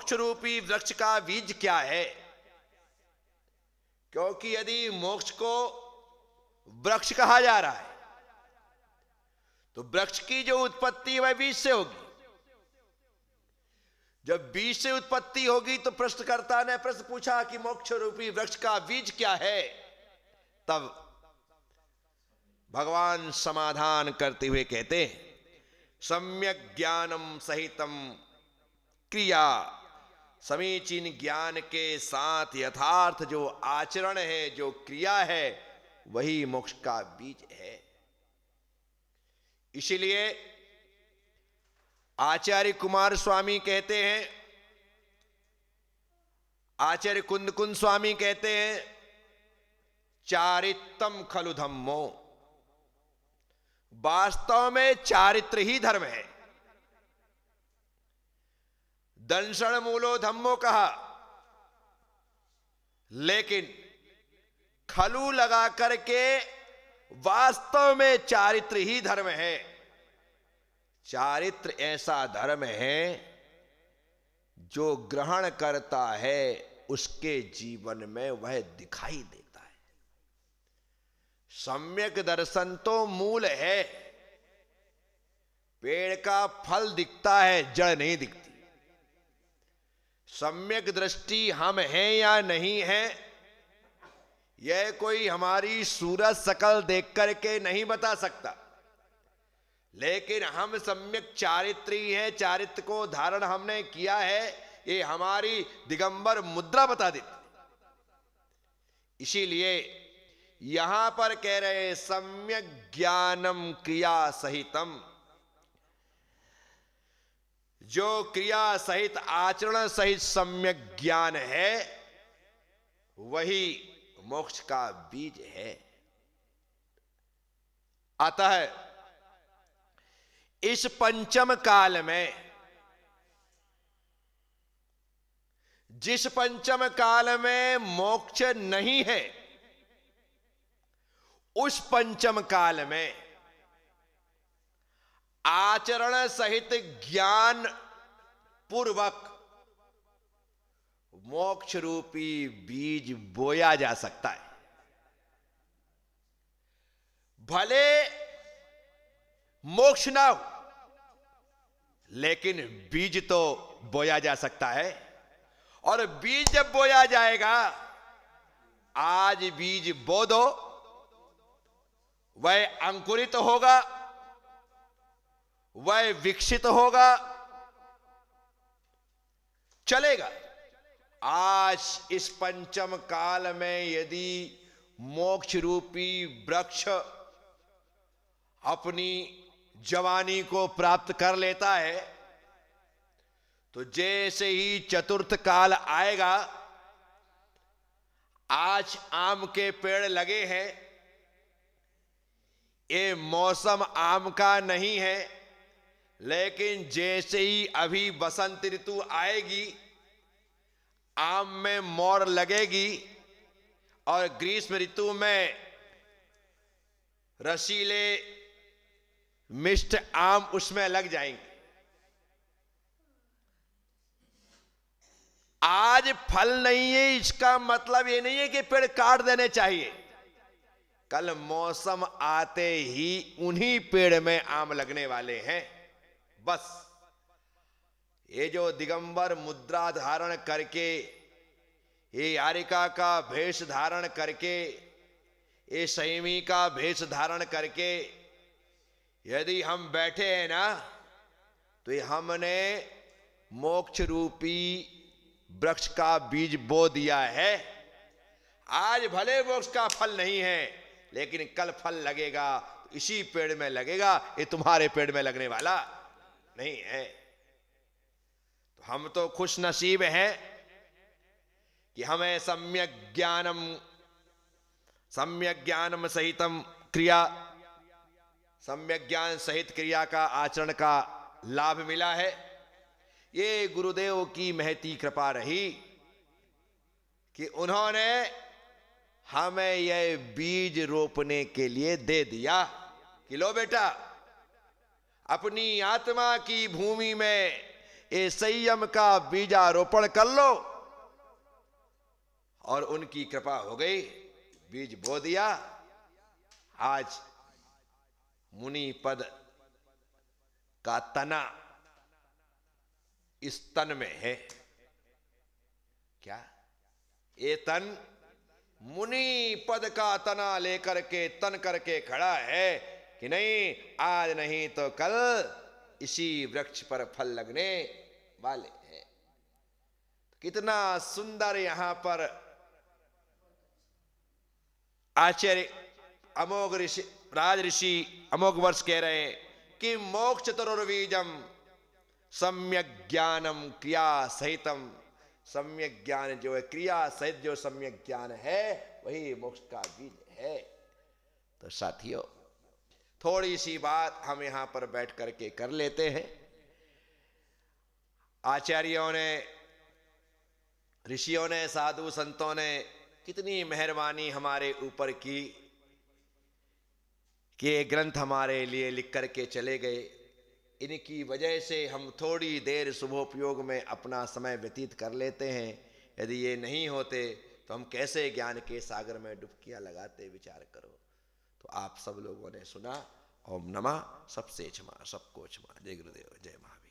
मोक्ष रूपी वृक्ष का बीज क्या है? क्योंकि यदि मोक्ष को वृक्ष कहा जा रहा है तो वृक्ष की जो उत्पत्ति है वह बीज से होगी। जब बीज से उत्पत्ति होगी तो प्रश्नकर्ता ने प्रश्न पूछा कि मोक्ष रूपी वृक्ष का बीज क्या है। तब भगवान समाधान करते हुए कहते हैं, सम्यक ज्ञानम सहितम क्रिया, समीचीन ज्ञान के साथ यथार्थ जो आचरण है, जो क्रिया है, वही मोक्ष का बीज है। इसीलिए आचार्य कुमार स्वामी कहते हैं, आचार्य कुंद कुंद स्वामी कहते हैं, चारित्रम खलु धम्मो, वास्तव में चारित्र ही धर्म है। दंशण मूलो धम्मो कहा, लेकिन खलु लगा करके वास्तव में चारित्र ही धर्म है। चारित्र ऐसा धर्म है जो ग्रहण करता है उसके जीवन में वह दिखाई देता है। सम्यक दर्शन तो मूल है, पेड़ का फल दिखता है, जड़ नहीं दिखती। सम्यक दृष्टि हम हैं या नहीं है, यह कोई हमारी सूरत शकल देख करके नहीं बता सकता, लेकिन हम सम्यक चारित्री हैं, चारित्र को धारण हमने किया है, ये हमारी दिगंबर मुद्रा बता देती। इसीलिए यहां पर कह रहे सम्यक ज्ञानम क्रिया सहितम, जो क्रिया सहित आचरण सहित सम्यक ज्ञान है वही मोक्ष का बीज है। अतः इस पंचम काल में, जिस पंचम काल में मोक्ष नहीं है, उस पंचम काल में आचरण सहित ज्ञान पूर्वक मोक्ष रूपी बीज बोया जा सकता है। भले मोक्ष ना हो, लेकिन बीज तो बोया जा सकता है। और बीज जब बोया जाएगा, आज बीज बो दो, वह अंकुरित होगा, वह विकसित होगा, चलेगा। आज इस पंचम काल में यदि मोक्ष रूपी वृक्ष अपनी जवानी को प्राप्त कर लेता है, तो जैसे ही चतुर्थ काल आएगा, आज आम के पेड़ लगे हैं, ये मौसम आम का नहीं है, लेकिन जैसे ही अभी बसंत ऋतु आएगी, आम में मोर लगेगी और ग्रीष्म ऋतु में रसीले मिष्ट आम उसमें लग जाएंगे। आज फल नहीं है, इसका मतलब ये नहीं है कि पेड़ काट देने चाहिए। कल मौसम आते ही उन्हीं पेड़ में आम लगने वाले हैं। बस ये जो दिगंबर मुद्रा धारण करके, ये यारिका का भेष धारण करके, ये संयमी का भेष धारण करके यदि हम बैठे हैं ना, तो ये हमने मोक्ष रूपी वृक्ष का बीज बो दिया है। आज भले मोक्ष का फल नहीं है, लेकिन कल फल लगेगा, इसी पेड़ में लगेगा, ये तुम्हारे पेड़ में लगने वाला नहीं है। तो हम तो खुश नसीब हैं कि हमें सम्यक ज्ञानम सहितम क्रिया, सम्यक ज्ञान सहित क्रिया का आचरण का लाभ मिला है। ये गुरुदेव की महती कृपा रही कि उन्होंने हमें यह बीज रोपने के लिए दे दिया कि लो बेटा, अपनी आत्मा की भूमि में ये संयम का बीजारोपण कर लो। और उनकी कृपा हो गई, बीज बो दिया। आज मुनि पद का तना इस तन में है। क्या ये तन मुनि पद का तना लेकर के तन करके खड़ा है कि नहीं, आज नहीं तो कल इसी वृक्ष पर फल लगने वाले हैं। कितना सुंदर यहां पर आचार्य अमोघ ऋषि, राज ऋषि अमोघ वर्ष कह रहे हैं कि मोक्ष तरुर्बीजम सम्यक ज्ञानम क्रिया सहितम। सम्यक ज्ञान जो है, क्रिया सहित जो सम्यक ज्ञान है, वही मोक्ष का बीज है। तो साथियों, थोड़ी सी बात हम यहां पर बैठ करके कर लेते हैं। आचार्यों ने, ऋषियों ने, साधु संतों ने कितनी मेहरबानी हमारे ऊपर की कि ये ग्रंथ हमारे लिए लिख करके चले गए। इनकी वजह से हम थोड़ी देर शुभोपयोग में अपना समय व्यतीत कर लेते हैं। यदि ये नहीं होते तो हम कैसे ज्ञान के सागर में डुबकियां लगाते, विचार करो। तो आप सब लोगों ने सुना। ओम नमः, सबसे क्षमा, सबको क्षमा। जय गुरुदेव, जय महावीर।